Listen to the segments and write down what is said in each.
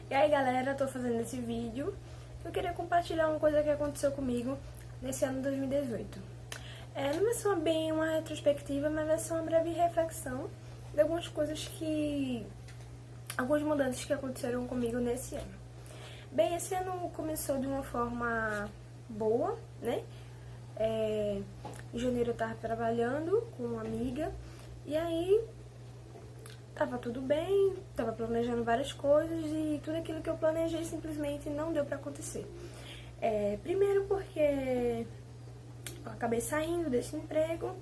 E aí galera, eu tô fazendo esse vídeo. Eu queria compartilhar uma coisa que aconteceu comigo nesse ano de 2018. Não vai ser bem uma retrospectiva, mas vai ser uma breve reflexão de algumas coisas algumas mudanças que aconteceram comigo nesse ano. Bem, esse ano começou de uma forma boa, né? Em janeiro eu tava trabalhando com uma amiga e aí tava tudo bem, tava planejando várias coisas e tudo aquilo que eu planejei simplesmente não deu pra acontecer. Primeiro porque eu acabei saindo desse emprego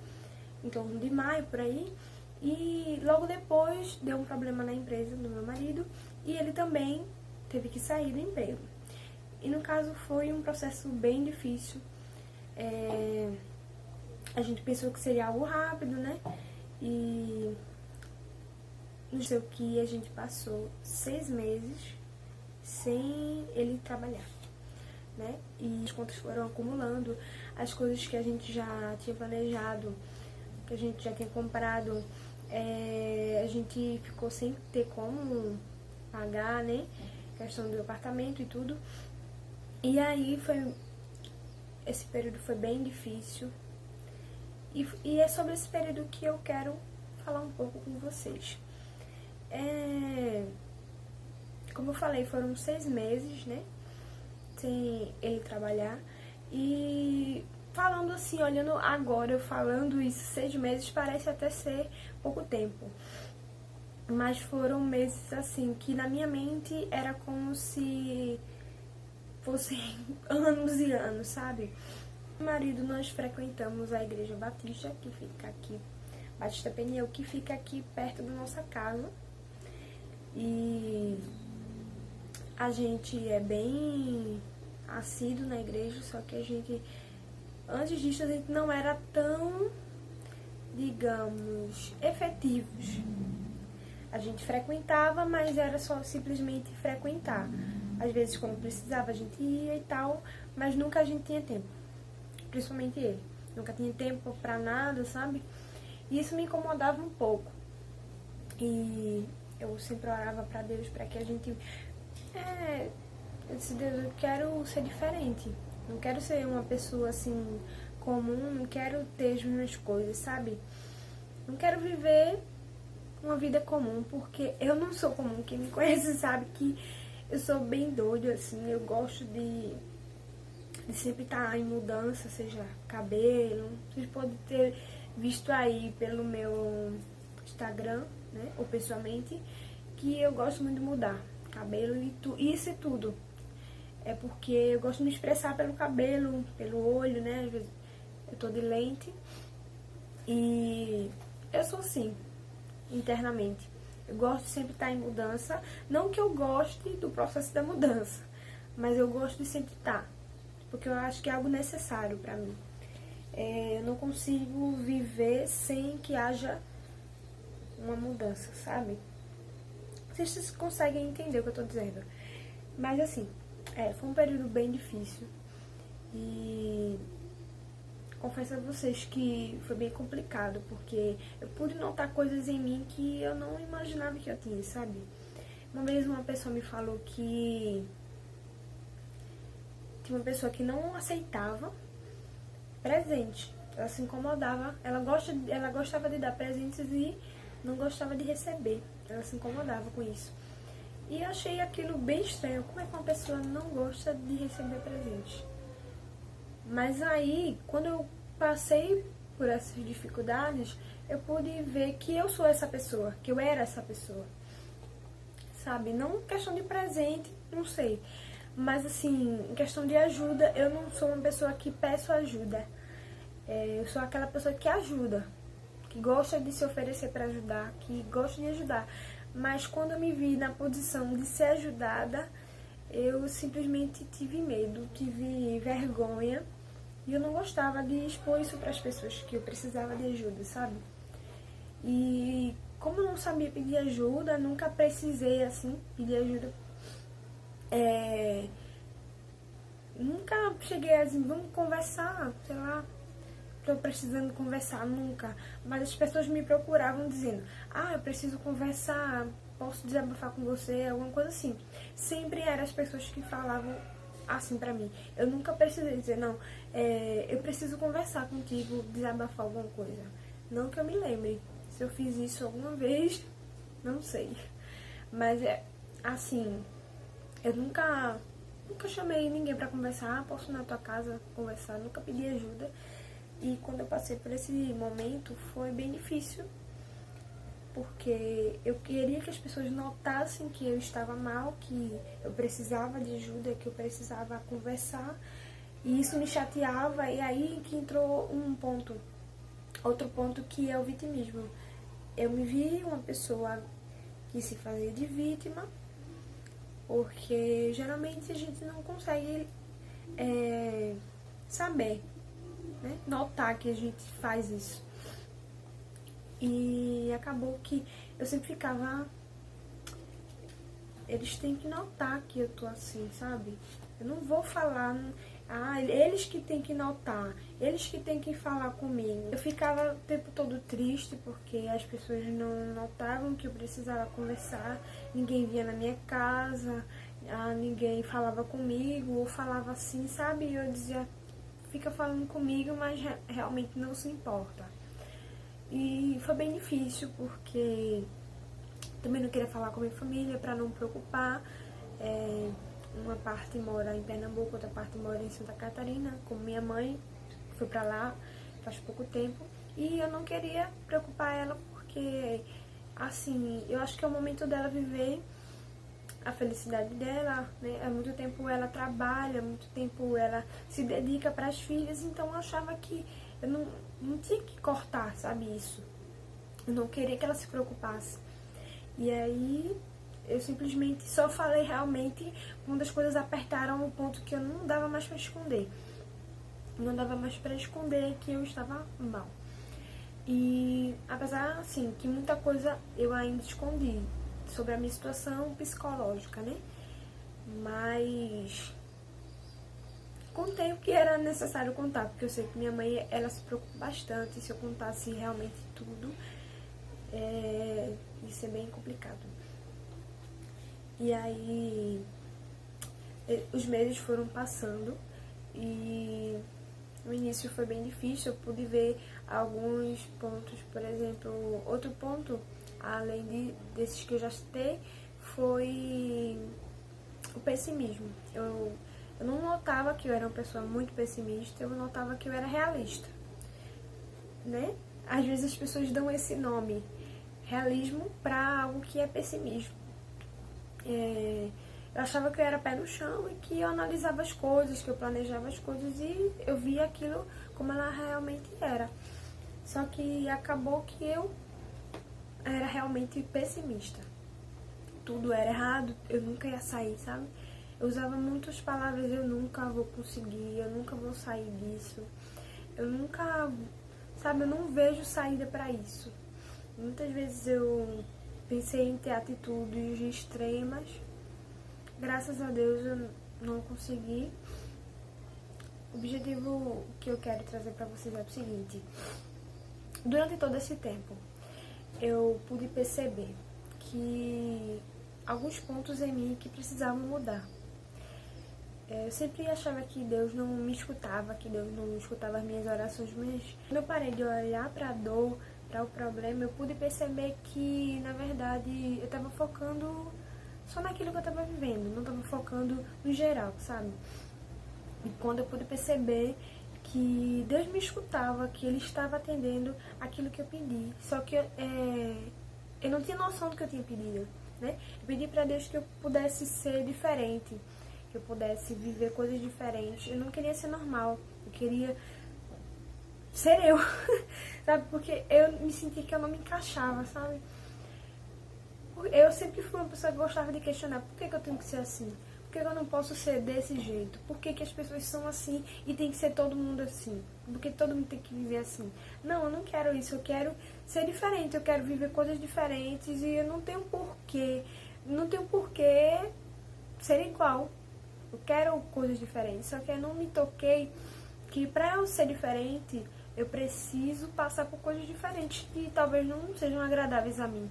em torno de maio, por aí, e logo depois deu um problema na empresa do meu marido e ele também teve que sair do emprego. E no caso foi um processo bem difícil. A gente pensou que seria algo rápido, né? E não sei o que, a gente passou 6 meses sem ele trabalhar, né? E as contas foram acumulando, as coisas que a gente já tinha planejado, que a gente já tinha comprado, a gente ficou sem ter como pagar, né? Questão do apartamento e tudo. E aí esse período foi bem difícil. E é sobre esse período que eu quero falar um pouco com vocês. Como eu falei, foram 6 meses, né? Sem ele trabalhar. E falando assim, olhando agora, falando isso, 6 meses parece até ser pouco tempo. Mas foram meses assim, que na minha mente era como se fossem anos e anos, sabe? Meu marido, nós frequentamos a Igreja Batista, que fica aqui, Batista Peniel, que fica aqui perto da nossa casa. E a gente é bem assíduo na igreja, só que a gente, antes disso, a gente não era tão, digamos, efetivos. A gente frequentava, mas era só simplesmente frequentar. Às vezes, quando precisava, a gente ia e tal, mas nunca a gente tinha tempo. Principalmente ele. Nunca tinha tempo pra nada, sabe? E isso me incomodava um pouco. E eu sempre orava pra Deus pra que a gente... eu disse, Deus, eu quero ser diferente. Não quero ser uma pessoa, assim, comum. Não quero ter as mesmas coisas, sabe? Não quero viver uma vida comum, porque eu não sou comum. Quem me conhece sabe que eu sou bem doida, assim. Eu gosto de sempre estar em mudança, seja cabelo. Vocês podem ter visto aí pelo meu Instagram, né, ou pessoalmente, que eu gosto muito de mudar cabelo e isso é tudo. É porque eu gosto de me expressar pelo cabelo, pelo olho, né, às vezes eu tô de lente e eu sou assim, internamente. Eu gosto de sempre estar em mudança, não que eu goste do processo da mudança, mas eu gosto de sempre estar, porque eu acho que é algo necessário pra mim. Eu não consigo viver sem que haja uma mudança, sabe? Vocês conseguem entender o que eu tô dizendo. Mas assim, foi um período bem difícil. E confesso a vocês que foi bem complicado, porque eu pude notar coisas em mim que eu não imaginava que eu tinha, sabe? Uma vez uma pessoa me falou que tinha uma pessoa que não aceitava presente. Ela se incomodava, ela gostava de dar presentes e não gostava de receber. Ela se incomodava com isso. E eu achei aquilo bem estranho. Como é que uma pessoa não gosta de receber presentes? Mas aí, quando eu passei por essas dificuldades, eu pude ver que eu sou essa pessoa, que eu era essa pessoa. Sabe? Não questão de presente, não sei. Mas assim, em questão de ajuda, eu não sou uma pessoa que peço ajuda. Eu sou aquela pessoa que ajuda, que gosta de se oferecer para ajudar, que gosta de ajudar. Mas quando eu me vi na posição de ser ajudada, eu simplesmente tive medo, tive vergonha. E eu não gostava de expor isso para as pessoas, que eu precisava de ajuda, sabe? E como eu não sabia pedir ajuda, nunca precisei, assim, pedir ajuda. Nunca cheguei assim, vamos conversar, sei lá, tô precisando conversar, nunca. Mas as pessoas me procuravam dizendo, eu preciso conversar, posso desabafar com você, alguma coisa assim. Sempre eram as pessoas que falavam assim pra mim. Eu nunca precisei dizer, não, eu preciso conversar contigo, desabafar alguma coisa. Não que eu me lembre. Se eu fiz isso alguma vez, não sei. Mas assim, eu nunca chamei ninguém pra conversar. Posso ir na tua casa conversar, nunca pedi ajuda. E quando eu passei por esse momento, foi bem difícil, porque eu queria que as pessoas notassem que eu estava mal, que eu precisava de ajuda, que eu precisava conversar, e isso me chateava. E aí que entrou outro ponto, que é o vitimismo. Eu me vi uma pessoa que se fazia de vítima, porque geralmente a gente não consegue saber, né? Notar que a gente faz isso. E acabou que eu sempre ficava, eles têm que notar que eu tô assim, sabe? Eu não vou falar, eles que têm que notar, eles que têm que falar comigo. Eu ficava o tempo todo triste porque as pessoas não notavam que eu precisava conversar, ninguém vinha na minha casa, ninguém falava comigo, ou falava assim, sabe? E eu dizia, fica falando comigo, mas realmente não se importa. E foi bem difícil, porque também não queria falar com a minha família para não preocupar. Uma parte mora em Pernambuco, outra parte mora em Santa Catarina, como minha mãe foi para lá faz pouco tempo. E eu não queria preocupar ela, porque, assim, eu acho que é o momento dela viver a felicidade dela, né? Há muito tempo ela trabalha, há muito tempo ela se dedica para as filhas, então eu achava que eu não tinha que cortar, sabe, isso. Eu não queria que ela se preocupasse. E aí eu simplesmente só falei realmente quando as coisas apertaram no ponto que eu não dava mais para esconder. Não dava mais para esconder que eu estava mal. E apesar, assim, que muita coisa eu ainda escondi sobre a minha situação psicológica, né? Mas contei o que era necessário contar, porque eu sei que minha mãe, ela se preocupa bastante. Se eu contasse realmente tudo, ia ser bem complicado. E aí os meses foram passando e no início foi bem difícil. Eu pude ver alguns pontos, por exemplo, outro ponto, além desses que eu já citei, foi o pessimismo. Eu não notava que eu era uma pessoa muito pessimista, eu notava que eu era realista, né? Às vezes as pessoas dão esse nome, realismo, para algo que é pessimismo. Eu achava que eu era pé no chão e que eu analisava as coisas, que eu planejava as coisas e eu via aquilo como ela realmente era. Só que acabou que eu era realmente pessimista. Tudo era errado, eu nunca ia sair, sabe? Eu usava muitas palavras, eu nunca vou conseguir, eu nunca vou sair disso. Eu nunca, sabe, eu não vejo saída pra isso. Muitas vezes eu pensei em ter atitudes extremas. Graças a Deus eu não consegui. O objetivo que eu quero trazer pra vocês é o seguinte. Durante todo esse tempo, eu pude perceber que alguns pontos em mim que precisavam mudar. Eu sempre achava que Deus não me escutava, que Deus não escutava as minhas orações, mas quando eu parei de olhar pra dor, para o problema, eu pude perceber que, na verdade, eu estava focando só naquilo que eu estava vivendo, não estava focando no geral, sabe? E quando eu pude perceber que Deus me escutava, que Ele estava atendendo aquilo que eu pedi, só que eu não tinha noção do que eu tinha pedido, né? Eu pedi para Deus que eu pudesse ser diferente, que eu pudesse viver coisas diferentes. Eu não queria ser normal, eu queria ser eu, sabe? Porque eu me senti que eu não me encaixava, sabe? Eu sempre fui uma pessoa que gostava de questionar por que eu tenho que ser assim? Por que eu não posso ser desse jeito? Por que as pessoas são assim e tem que ser todo mundo assim? Por que todo mundo tem que viver assim? Não, eu não quero isso, eu quero ser diferente, eu quero viver coisas diferentes e eu não tenho porquê ser igual. Eu quero coisas diferentes, só que eu não me toquei que pra eu ser diferente, eu preciso passar por coisas diferentes que talvez não sejam agradáveis a mim,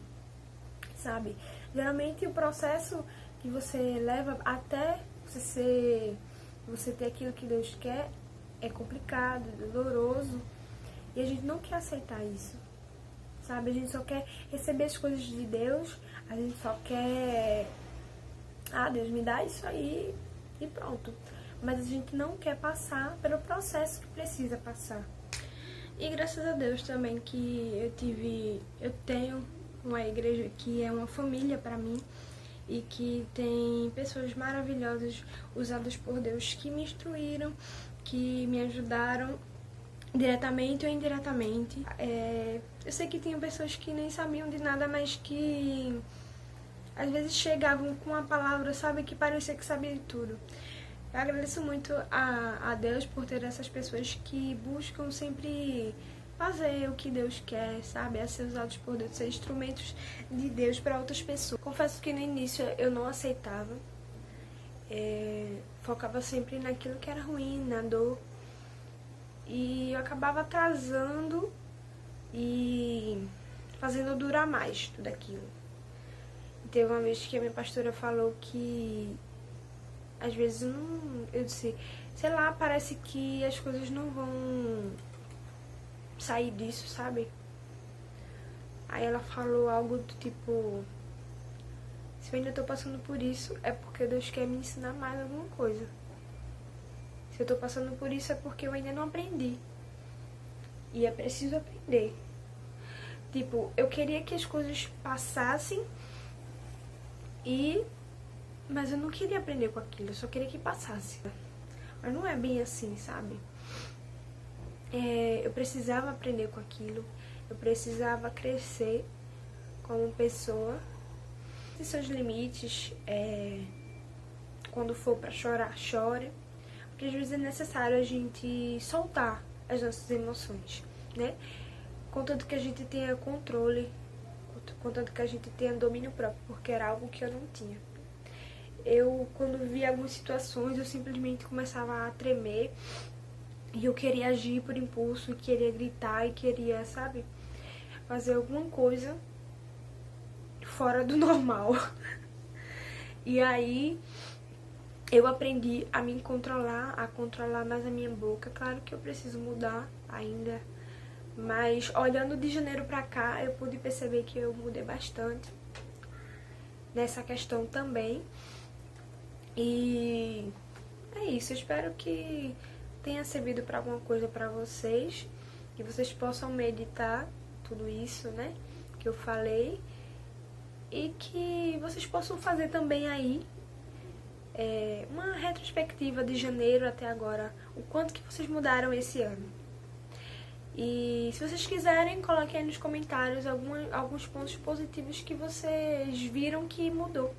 sabe? Geralmente o processo que você leva até você ter aquilo que Deus quer é complicado, doloroso, e a gente não quer aceitar isso, sabe? A gente só quer receber as coisas de Deus, a gente só quer, Deus me dá isso aí e pronto. Mas a gente não quer passar pelo processo que precisa passar. E graças a Deus também que eu tenho uma igreja que é uma família para mim e que tem pessoas maravilhosas usadas por Deus que me instruíram, que me ajudaram diretamente ou indiretamente. Eu sei que tinham pessoas que nem sabiam de nada, mas que às vezes chegavam com uma palavra, sabe, que parecia que sabia de tudo. Eu agradeço muito a Deus por ter essas pessoas que buscam sempre fazer o que Deus quer, sabe? A ser usados por Deus, ser instrumentos de Deus para outras pessoas. Confesso que no início eu não aceitava, focava sempre naquilo que era ruim, na dor, e eu acabava atrasando e fazendo durar mais tudo aquilo. Teve uma vez que a minha pastora falou que às vezes eu disse, sei lá, parece que as coisas não vão sair disso, sabe? Aí ela falou algo do tipo, se eu ainda tô passando por isso, é porque Deus quer me ensinar mais alguma coisa. Se eu tô passando por isso, é porque eu ainda não aprendi. E é preciso aprender. Tipo, eu queria que as coisas passassem mas eu não queria aprender com aquilo, eu só queria que passasse. Mas não é bem assim, sabe? Eu precisava aprender com aquilo, eu precisava crescer como pessoa. Tem seus limites, quando for pra chorar, chore. Porque às vezes é necessário a gente soltar as nossas emoções, né? Contanto que a gente tenha controle, contanto que a gente tenha domínio próprio, porque era algo que eu não tinha. Quando via algumas situações, eu simplesmente começava a tremer e eu queria agir por impulso, e queria gritar, e queria, sabe, fazer alguma coisa fora do normal. E aí eu aprendi a me controlar, a controlar mais a minha boca. Claro que eu preciso mudar ainda, mas olhando de janeiro pra cá, eu pude perceber que eu mudei bastante nessa questão também. E é isso, eu espero que tenha servido para alguma coisa para vocês, que vocês possam meditar tudo isso, né, que eu falei, e que vocês possam fazer também aí uma retrospectiva de janeiro até agora, o quanto que vocês mudaram esse ano. E se vocês quiserem, coloquem aí nos comentários alguns pontos positivos que vocês viram que mudou.